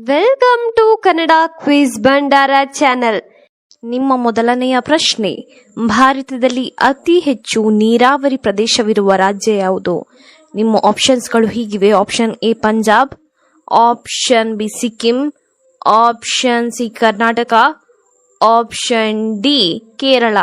Welcome to Kannada quiz ಭಂಡಾರ channel. ನಿಮ್ಮ ಮೊದಲನೆಯ ಪ್ರಶ್ನೆ, ಭಾರತದಲ್ಲಿ ಅತಿ ಹೆಚ್ಚು ನೀರಾವರಿ ಪ್ರದೇಶವಿರುವ ರಾಜ್ಯ ಯಾವುದು? ನಿಮ್ಮ ಆಪ್ಷನ್ಸ್ಗಳು ಹೀಗಿವೆ. Option A Punjab, option B Sikkim, option C Karnataka, option D Kerala.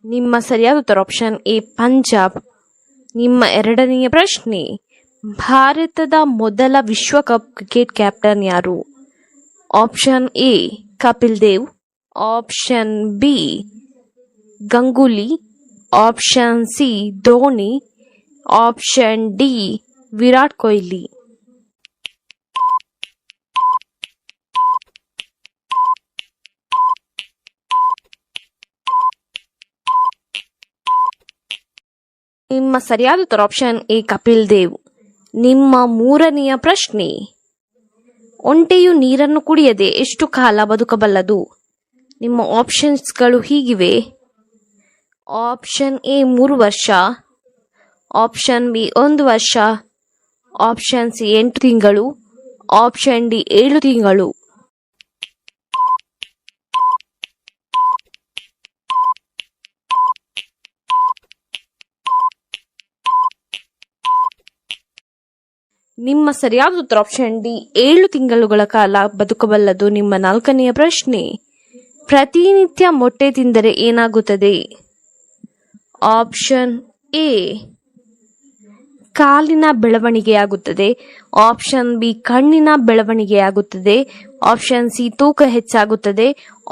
ನಿಮ್ಮ ಸರಿಯಾದ ಉತ್ತರ ಆಪ್ಷನ್ ಎ ಪಂಜಾಬ್. ನಿಮ್ಮ ಎರಡನೆಯ ಪ್ರಶ್ನೆ, ಭಾರತದ ಮೊದಲ ವಿಶ್ವಕಪ್ ಕ್ರಿಕೆಟ್ ಕ್ಯಾಪ್ಟನ್ ಯಾರು? Option A Kapil Dev, option B Ganguly, option C Dhoni, option D Virat Kohli. ನಿಮ್ಮ ಸರಿಯಾದ ಉತ್ತರ ಆಪ್ಷನ್ ಎ ಕಪಿಲ್ ದೇವ್. ನಿಮ್ಮ ಮೂರನೆಯ ಪ್ರಶ್ನೆ, ಒಂಟೆಯು ನೀರನ್ನು ಕುಡಿಯದೆ ಎಷ್ಟು ಕಾಲ ಬದುಕಬಲ್ಲದು? ನಿಮ್ಮ ಆಪ್ಷನ್ಸ್ಗಳು ಹೀಗಿವೆ. ಆಪ್ಷನ್ ಎ 3 ವರ್ಷ, ಆಪ್ಷನ್ ಬಿ 1 ವರ್ಷ, ಆಪ್ಷನ್ ಸಿ 8 ತಿಂಗಳು, ಆಪ್ಷನ್ ಡಿ 7 ತಿಂಗಳು. ನಿಮ್ಮ ಸರಿಯಾದ ಉತ್ತರ ಆಪ್ಷನ್ ಡಿ 7 ತಿಂಗಳುಗಳ ಕಾಲ ಬದುಕಬಲ್ಲದು. ನಿಮ್ಮ ನಾಲ್ಕನೆಯ ಪ್ರಶ್ನೆ, ಪ್ರತಿನಿತ್ಯ ಮೊಟ್ಟೆ ತಿಂದರೆ ಏನಾಗುತ್ತದೆ? ಆಪ್ಷನ್ ಎ ಕಾಲಿನ ಬೆಳವಣಿಗೆಯಾಗುತ್ತದೆ, ಆಪ್ಷನ್ ಬಿ ಕಣ್ಣಿನ ಬೆಳವಣಿಗೆಯಾಗುತ್ತದೆ, ಆಪ್ಷನ್ ಸಿ ತೂಕ ಹೆಚ್ಚಾಗುತ್ತದೆ,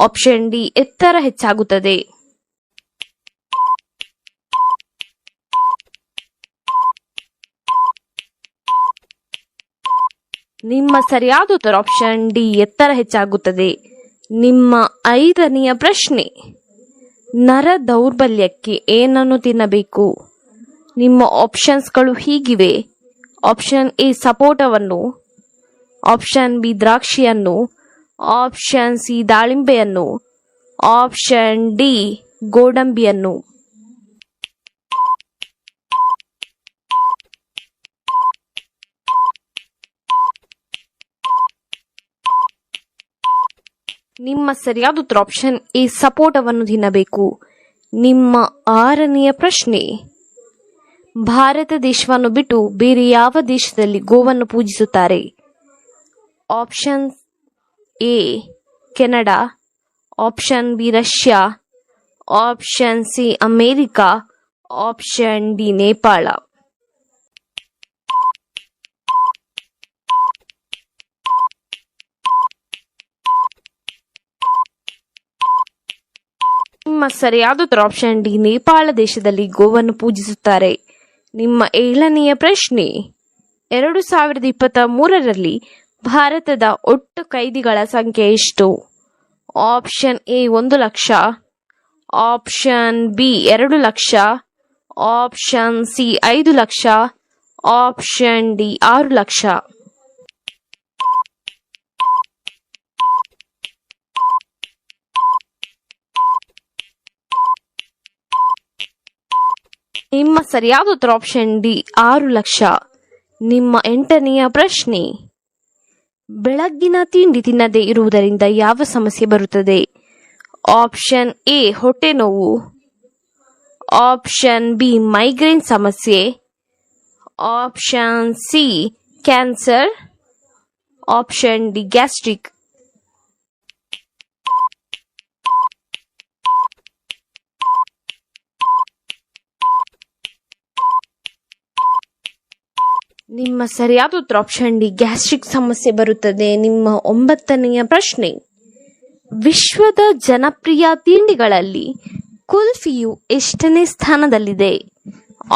ಆಪ್ಷನ್ ಡಿ ಎತ್ತರ ಹೆಚ್ಚಾಗುತ್ತದೆ. ನಿಮ್ಮ ಸರಿಯಾದ ಉತ್ತರ ಆಪ್ಷನ್ ಡಿ ಎತ್ತರ ಹೆಚ್ಚಾಗುತ್ತದೆ. ನಿಮ್ಮ ಐದನೆಯ ಪ್ರಶ್ನೆ, ನರ ದೌರ್ಬಲ್ಯಕ್ಕೆ ಏನನ್ನು ತಿನ್ನಬೇಕು? ನಿಮ್ಮ ಆಪ್ಷನ್ಸ್ಗಳು ಹೀಗಿವೆ. ಆಪ್ಷನ್ ಎ ಸಪೋಟವನ್ನು, ಆಪ್ಷನ್ ಬಿ ದ್ರಾಕ್ಷಿಯನ್ನು, ಆಪ್ಷನ್ ಸಿ ದಾಳಿಂಬೆಯನ್ನು, ಆಪ್ಷನ್ ಡಿ ಗೋಡಂಬಿಯನ್ನು. ನಿಮ್ಮ ಸರಿಯಾದ ಉತ್ತರ ಆಪ್ಷನ್ ಎ ಸಪೋಟವನ್ನು ತಿನ್ನಬೇಕು. ನಿಮ್ಮ ಆರನೆಯ ಪ್ರಶ್ನೆ, ಭಾರತ ದೇಶವನ್ನು ಬಿಟ್ಟು ಬೇರೆ ಯಾವ ದೇಶದಲ್ಲಿ ಗೋವನ್ನು ಪೂಜಿಸುತ್ತಾರೆ? Option A Canada, option B Russia, option C America, option D Nepal. ನಿಮ್ಮ ಸರಿಯಾದ ಉತ್ತರ ಆಪ್ಷನ್ ಡಿ ನೇಪಾಳ ದೇಶದಲ್ಲಿ ಗೋವನ್ನು ಪೂಜಿಸುತ್ತಾರೆ. ನಿಮ್ಮ ಏಳನೆಯ ಪ್ರಶ್ನೆ, 2023ರಲ್ಲಿ ಭಾರತದ ಒಟ್ಟು ಕೈದಿಗಳ ಸಂಖ್ಯೆ ಎಷ್ಟು? Option A 1 lakh, option B 2 lakh, option C 5 lakh, option D 6 lakh. ನಿಮ್ಮ ಸರಿಯಾದ ಉತ್ತರ ಆಪ್ಷನ್ ಡಿ 6 ಲಕ್ಷ. ನಿಮ್ಮ ಎಂಟನೆಯ ಪ್ರಶ್ನೆ, ಬೆಳಗ್ಗಿನ ತಿಂಡಿ ತಿನ್ನದೇ ಇರುವುದರಿಂದ ಯಾವ ಸಮಸ್ಯೆ ಬರುತ್ತದೆ? ಆಪ್ಷನ್ ಎ ಹೊಟ್ಟೆ ನೋವು, ಆಪ್ಷನ್ ಬಿ ಮೈಗ್ರೇನ್ ಸಮಸ್ಯೆ, option C cancer, option D gastric. ನಿಮ್ಮ ಸರಿಯಾದ ಉತ್ತರ ಆಪ್ಷನ್ ಡಿ ಗ್ಯಾಸ್ಟ್ರಿಕ್ ಸಮಸ್ಯೆ ಬರುತ್ತದೆ. ನಿಮ್ಮ 9ನೆಯ ಪ್ರಶ್ನೆ, ವಿಶ್ವದ ಜನಪ್ರಿಯ ತಿಂಡಿಗಳಲ್ಲಿ ಕುಲ್ಫಿಯು ಎಷ್ಟನೇ ಸ್ಥಾನದಲ್ಲಿದೆ?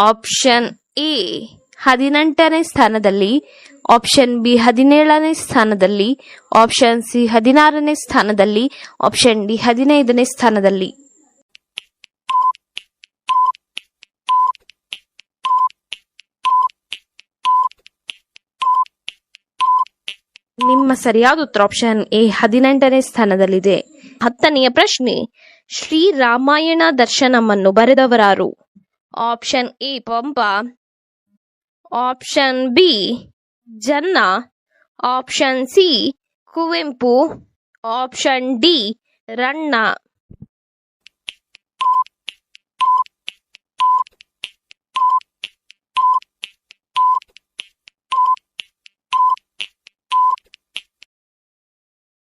ಆಪ್ಷನ್ ಎ 18ನೇ ಸ್ಥಾನದಲ್ಲಿ, ಆಪ್ಷನ್ ಬಿ 17ನೇ ಸ್ಥಾನದಲ್ಲಿ, ಆಪ್ಷನ್ ಸಿ 16ನೇ ಸ್ಥಾನದಲ್ಲಿ, ಆಪ್ಷನ್ ಡಿ 15ನೇ ಸ್ಥಾನದಲ್ಲಿ. ನಿಮ್ಮ ಸರಿಯಾದ ಉತ್ತರ ಆಪ್ಷನ್ ಎ 18ನೇ ಸ್ಥಾನದಲ್ಲಿದೆ. 10ನೆಯ ಪ್ರಶ್ನೆ, ಶ್ರೀರಾಮಾಯಣ ದರ್ಶನಮನ್ನು ಬರೆದವರಾರು? Option A Pampa, option B Janna, option C Kuvempu, option D Ranna.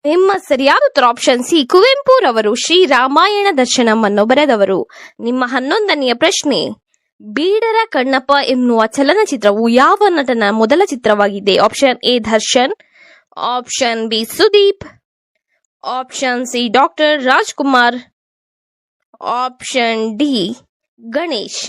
ನಿಮ್ಮ ಸರಿಯಾದ ಉತ್ತರ ಆಪ್ಷನ್ ಸಿ ಕುವೆಂಪುರವರು ಶ್ರೀರಾಮಾಯಣ ದರ್ಶನಮನ್ನು ಬರೆದವರು. ನಿಮ್ಮ 11ನೆಯ ಪ್ರಶ್ನೆ, ಬೀಡರ ಕಣ್ಣಪ್ಪ ಎನ್ನುವ ಚಲನಚಿತ್ರವು ಯಾವ ನಟನ ಮೊದಲ ಚಿತ್ರವಾಗಿದೆ? Option A Darshan, option B Sudeep, option C doctor Rajkumar, option D Ganesh.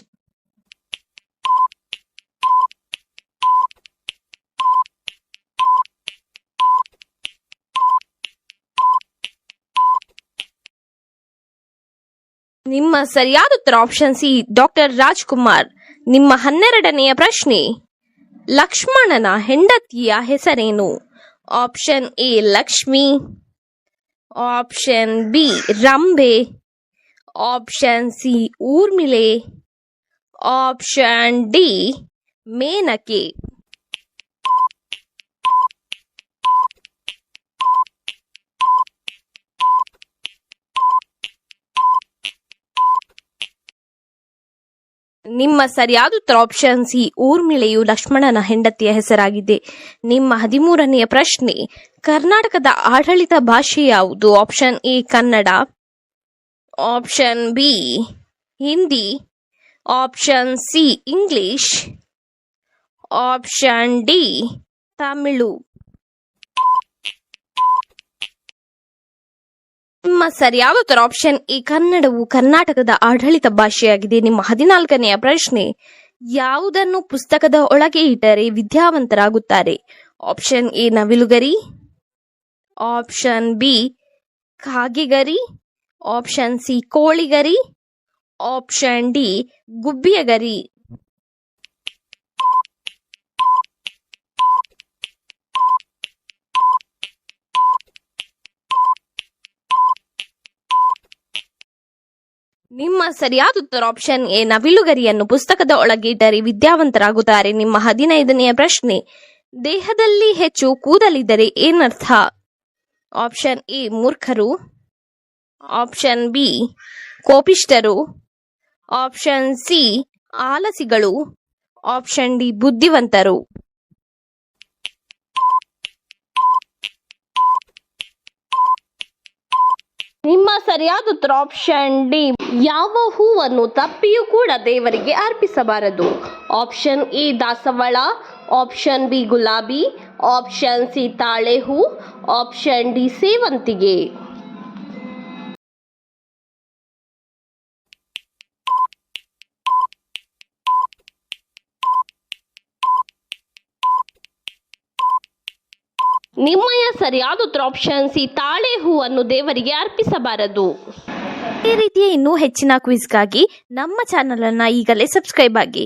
ನಿಮ್ಮ ಸರಿಯಾದ ಉತ್ತರ ಆಪ್ಷನ್ ಸಿ ಡಾಕ್ಟರ್ ರಾಜ್ಕುಮಾರ್. ನಿಮ್ಮ 12ನೆಯ ಪ್ರಶ್ನೆ, ಲಕ್ಷ್ಮಣನ ಹೆಂಡತಿಯ ಹೆಸರೇನು? Option A Lakshmi, option B Rambe, option C Urmile, option D Menake. ನಿಮ್ಮ ಸರಿಯಾದ ಉತ್ತರ ಆಪ್ಷನ್ ಸಿ ಊರ್ಮಿಳೆಯು ಲಕ್ಷ್ಮಣನ ಹೆಂಡತಿಯ ಹೆಸರಾಗಿದೆ. ನಿಮ್ಮ 13ನೆಯ ಪ್ರಶ್ನೆ, ಕರ್ನಾಟಕದ ಆಡಳಿತ ಭಾಷೆ ಯಾವುದು? Option A Kannada, option B Hindi, option C English, option D Tamil. ನಿಮ್ಮ ಸರಿಯಾದ ಉತ್ತರ ಆಪ್ಷನ್ ಎ ಕನ್ನಡವು ಕರ್ನಾಟಕದ ಆಡಳಿತ ಭಾಷೆಯಾಗಿದೆ. ನಿಮ್ಮ 14ನೆಯ ಪ್ರಶ್ನೆ, ಯಾವುದನ್ನು ಪುಸ್ತಕದ ಒಳಗೆ ಇಟ್ಟರೆ ವಿದ್ಯಾವಂತರಾಗುತ್ತಾರೆ? ಆಪ್ಷನ್ ಎ ನವಿಲುಗರಿ, ಆಪ್ಷನ್ ಬಿ ಕಾಗೆಗರಿ, ಆಪ್ಷನ್ ಸಿ ಕೋಳಿಗರಿ, ಆಪ್ಷನ್ ಡಿ ಗುಬ್ಬಿಯಗರಿ. ನಿಮ್ಮ ಸರಿಯಾದ ಉತ್ತರ ಆಪ್ಷನ್ ಎ ನವಿಲುಗರಿಯನ್ನು ಪುಸ್ತಕದ ಒಳಗೆ ಇಟ್ಟರೆ ವಿದ್ಯಾವಂತರಾಗುತ್ತಾರೆ. ನಿಮ್ಮ 15ನೆಯ ಪ್ರಶ್ನೆ, ದೇಹದಲ್ಲಿ ಹೆಚ್ಚು ಕೂದಲಿದ್ದರೆ ಏನರ್ಥ? ಆಪ್ಷನ್ ಎ ಮೂರ್ಖರು, ಆಪ್ಷನ್ ಬಿ ಕೋಪಿಷ್ಠರು, ಆಪ್ಷನ್ ಸಿ ಆಲಸಿಗಳು, ಆಪ್ಷನ್ ಡಿ ಬುದ್ಧಿವಂತರು. ನಿಮ್ಮ ಸರಿಯಾದ ಉತ್ತರ ಆಪ್ಷನ್ ಡಿ, ಯಾವ ಹೂವನ್ನು ತಪ್ಪಿಯೂ ಕೂಡ ದೇವರಿಗೆ ಅರ್ಪಿಸಬಾರದು. ಆಪ್ಷನ್ ಎ ದಾಸವಾಳ, ಆಪ್ಷನ್ ಬಿ ಗುಲಾಬಿ, ಆಪ್ಷನ್ ಸಿ ತಾಳೆ ಹೂ, ಆಪ್ಷನ್ ಡಿ ಸೇವಂತಿಗೆ. ನಿಮ್ಮಯ ಸರಿಯಾದ ಉತ್ತರ ಆಪ್ಷನ್ ಸಿ ತಾಳೆ ಹೂವನ್ನು ದೇವರಿಗೆ ಅರ್ಪಿಸಬಾರದು. ಈ ರೀತಿಯ ಇನ್ನೂ ಹೆಚ್ಚಿನ ಕ್ವಿಜ್ಗಾಗಿ ನಮ್ಮ ಚಾನಲ್ ಅನ್ನು ಈಗಲೇ ಸಬ್ಸ್ಕ್ರೈಬ್ ಆಗಿ.